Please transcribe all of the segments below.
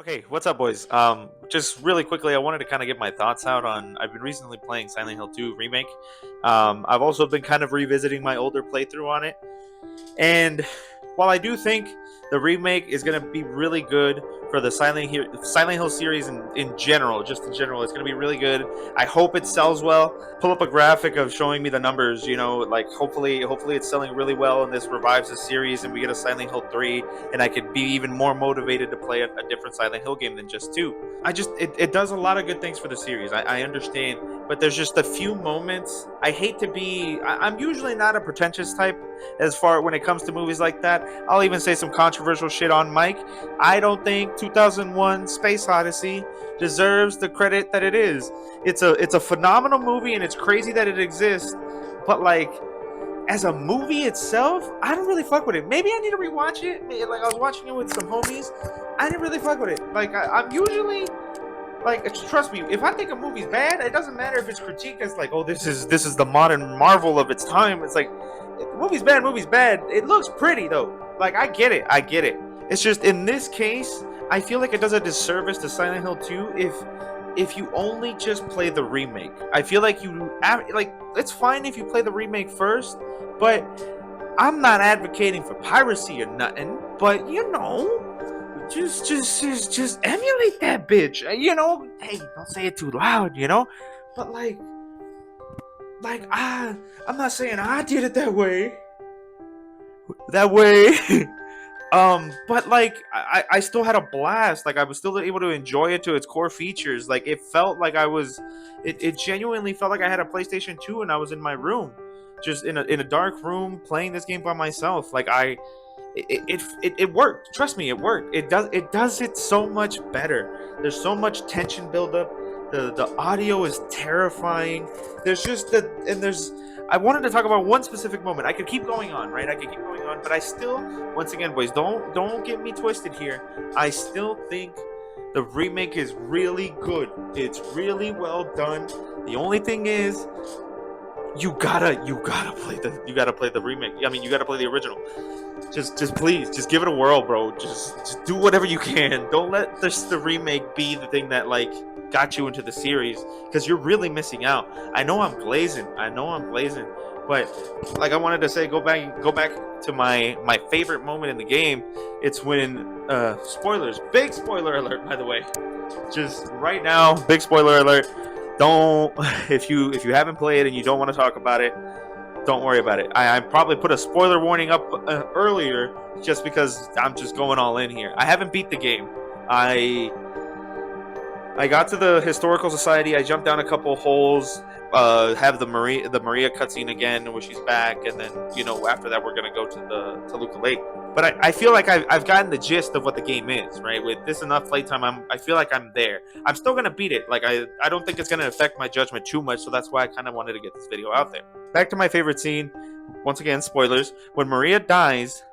Okay, what's up, boys? Just really quickly, I wanted to kind of get my thoughts out on. I've been recently playing Silent Hill 2 Remake. I've also been kind of revisiting my older playthrough on it, and while I do think the remake is going to be really good for the Silent Hill series in general, just in general, it's going to be really good. I hope it sells well. Pull up a graphic of showing me the numbers. Like hopefully it's selling really well, and this revives the series, and we get a Silent Hill 3, and I could be even more motivated to play a different Silent Hill game than just two. It does a lot of good things for the series. I understand, but there's just a few moments. I hate to be. I'm usually not a pretentious type as far when it comes to movies like that. I'll even say some controversial shit on Mike. I don't think 2001 Space Odyssey deserves the credit that it is. It's a phenomenal movie, and it's crazy that it exists, but like as a movie itself, I don't really fuck with it. Maybe I need to rewatch it. Like I was watching it with some homies. I didn't really fuck with it. Like I'm usually like, trust me, if I think a movie's bad, it doesn't matter if it's critiqued as like, oh, this is the modern marvel of its time. It's like, movie's bad, movie's bad. It looks pretty though. Like I get it. It's just in this case, I feel like it does a disservice to Silent Hill 2 if you only just play the remake. I feel like like it's fine if you play the remake first, but I'm not advocating for piracy or nothing. But just emulate that bitch. Hey, don't say it too loud. But I'm not saying I did it that way. That way. But like I still had a blast. Like I was still able to enjoy it to its core features. Like it felt like it genuinely felt like I had a PlayStation 2 and I was in my room, just in a dark room playing this game by myself. Like it worked. Trust me, it worked. It does it so much better. There's so much tension buildup. The audio is terrifying. There's just the and there's I wanted to talk about one specific moment. I could keep going on, right? I could keep going on, but I still, once again, boys, don't get me twisted here. I still think the remake is really good. It's really well done. The only thing is, you gotta play the remake. I mean, you gotta play the original. Just please, just give it a whirl, bro. Just do whatever you can. Don't let the remake be the thing that like got you into the series, because you're really missing out. I know I'm glazing, but like I wanted to say, go back to my favorite moment in the game. It's when spoilers, big spoiler alert, by the way. Just right now, big spoiler alert. Don't if you haven't played and you don't want to talk about it, don't worry about it. I probably put a spoiler warning up earlier just because I'm just going all in here. I haven't beat the game. I got to the historical society. I jumped down a couple holes. Have the Maria cutscene again where she's back, and then after that we're gonna go to the Toluca Lake. But I feel like I've gotten the gist of what the game is, right? With this enough playtime, I feel like I'm there. I'm still gonna beat it. Like I don't think it's gonna affect my judgment too much, so that's why I kind of wanted to get this video out there. Back to my favorite scene. Once again, spoilers. When Maria dies,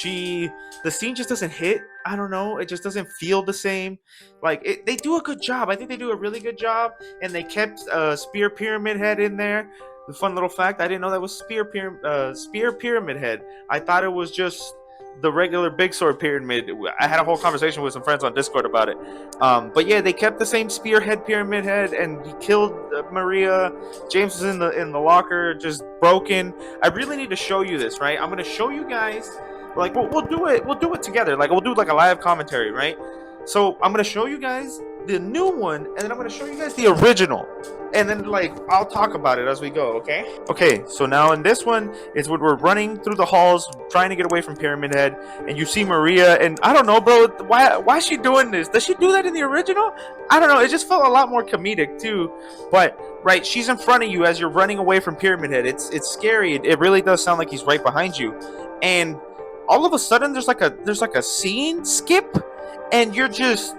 the scene just doesn't hit. I don't know. It just doesn't feel the same. They do a good job. I think they do a really good job, and they kept Spear Pyramid Head in there. The fun little fact: I didn't know that was Spear Pyramid Head. I thought it was just the regular Big Sword Pyramid. I had a whole conversation with some friends on Discord about it. But yeah, they kept the same Spearhead Pyramid Head, and he killed Maria. James is in the locker, just broken. I really need to show you this, right? I'm gonna show you guys. Like we'll do it. We'll do it together. Like we'll do like a live commentary, right? So I'm gonna show you guys the new one, and then I'm gonna show you guys the original, and then like I'll talk about it as we go. Okay. So now in this one is when we're running through the halls trying to get away from Pyramid Head, and you see Maria, and I don't know, bro. Why is she doing this? Does she do that in the original? I don't know. It just felt a lot more comedic too. But right, she's in front of you as you're running away from Pyramid Head. It's scary. It really does sound like he's right behind you, and all of a sudden there's like a scene skip, and you're just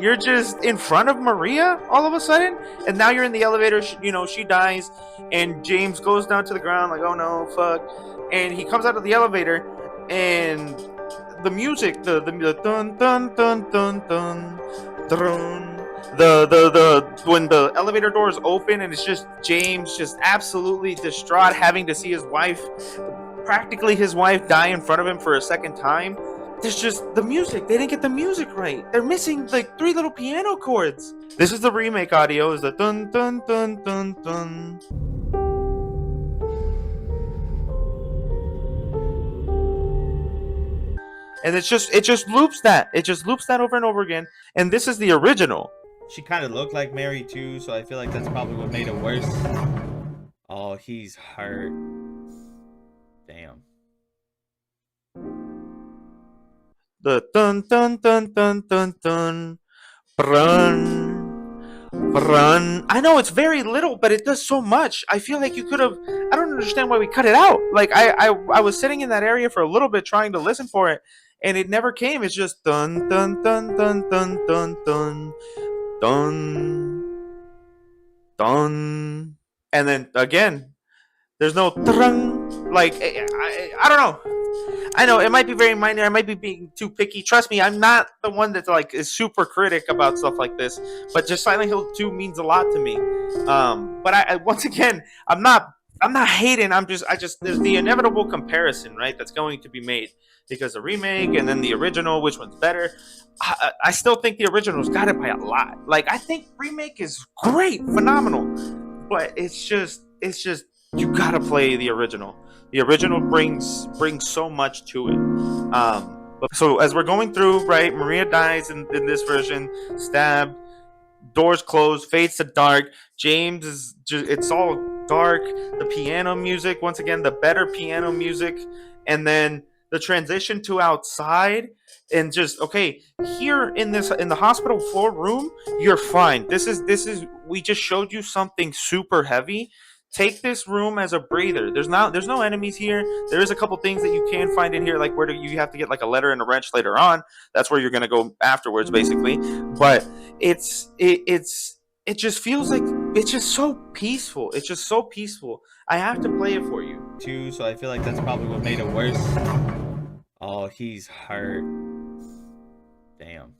you're just in front of Maria all of a sudden, and now you're in the elevator. She dies, and James goes down to the ground like, oh no, fuck, and he comes out of the elevator, and the music, the dun dun dun dun dun dun. The when the elevator doors open, and it's just James just absolutely distraught, having to see his wife, practically his wife, die in front of him for a second time. there's just the music. They didn't get the music right. They're missing like 3 little piano chords. This is the remake audio. Is the dun dun dun dun dun. And it just loops that. It just loops that over and over again. And this is the original. She kind of looked like Mary too, so I feel like that's probably what made it worse. Oh, he's hurt. Damn. The dun dun dun dun dun dun. Run, run. I know it's very little, but it does so much. I feel like you could have. I don't understand why we cut it out. Like I was sitting in that area for a little bit trying to listen for it, and it never came. It's just dun dun dun dun dun dun dun dun dun, and then again, there's no trung. Like I don't know. I know it might be very minor. I might be being too picky. Trust me, I'm not the one that's like is super critic about stuff like this. But just Silent Hill 2 means a lot to me. But I once again, I'm not hating. I just there's the inevitable comparison, right? That's going to be made because the remake and then the original, which one's better? I still think the original's got it by a lot. Like I think remake is great, phenomenal, but it's just you gotta play the original. The original brings so much to it. But so as we're going through, right, Maria dies in this version, stabbed, doors closed, fades to dark. James is just, it's all dark. The piano music, once again, the better piano music, and then the transition to outside, and just okay, here in the hospital floor room, you're fine. This is we just showed you something super heavy. Take this room as a breather. There's no enemies here. There is a couple things that you can find in here, like where do you have to get like a letter and a wrench later on. That's where you're gonna go afterwards, basically. But it just feels like it's just so peaceful. It's just so peaceful. I have to play it for you. Too, so I feel like that's probably what made it worse. Oh, he's hurt. Damn.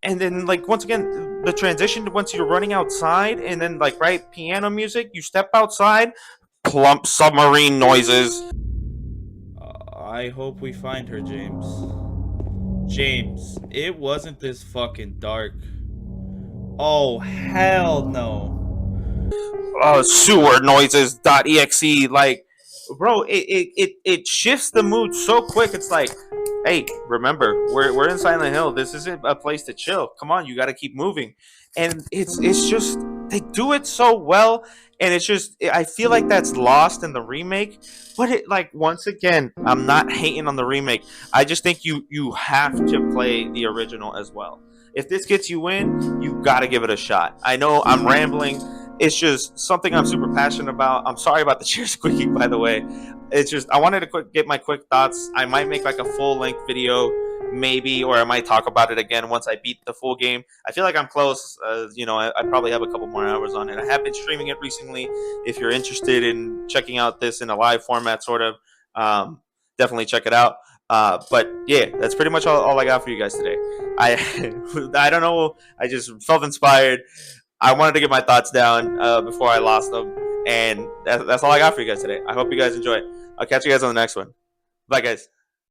And then like once again, the transition to once you're running outside, and then like right piano music, you step outside, plump submarine noises. I hope we find her, James. James, it wasn't this fucking dark. Oh, hell no. Sewer noises.exe, like bro, it shifts the mood so quick. It's like, hey, remember, we're in Silent Hill. This isn't a place to chill. Come on, you got to keep moving. And it's just they do it so well, and it's just I feel like that's lost in the remake. But it like once again, I'm not hating on the remake. I just think you have to play the original as well. If this gets you in, you got to give it a shot. I know I'm rambling. It's just something I'm super passionate about. I'm sorry about the chair squeaking, by the way. It's just I wanted to get my quick thoughts. I might make like a full length video, maybe, or I might talk about it again once I beat the full game. I feel like I'm close. I probably have a couple more hours on it. I have been streaming it recently. If you're interested in checking out this in a live format, sort of, definitely check it out. But yeah, that's pretty much all I got for you guys today. I I don't know. I just felt inspired. I wanted to get my thoughts down before I lost them, and that's all I got for you guys today. I hope you guys enjoy. I'll catch you guys on the next one. Bye, guys.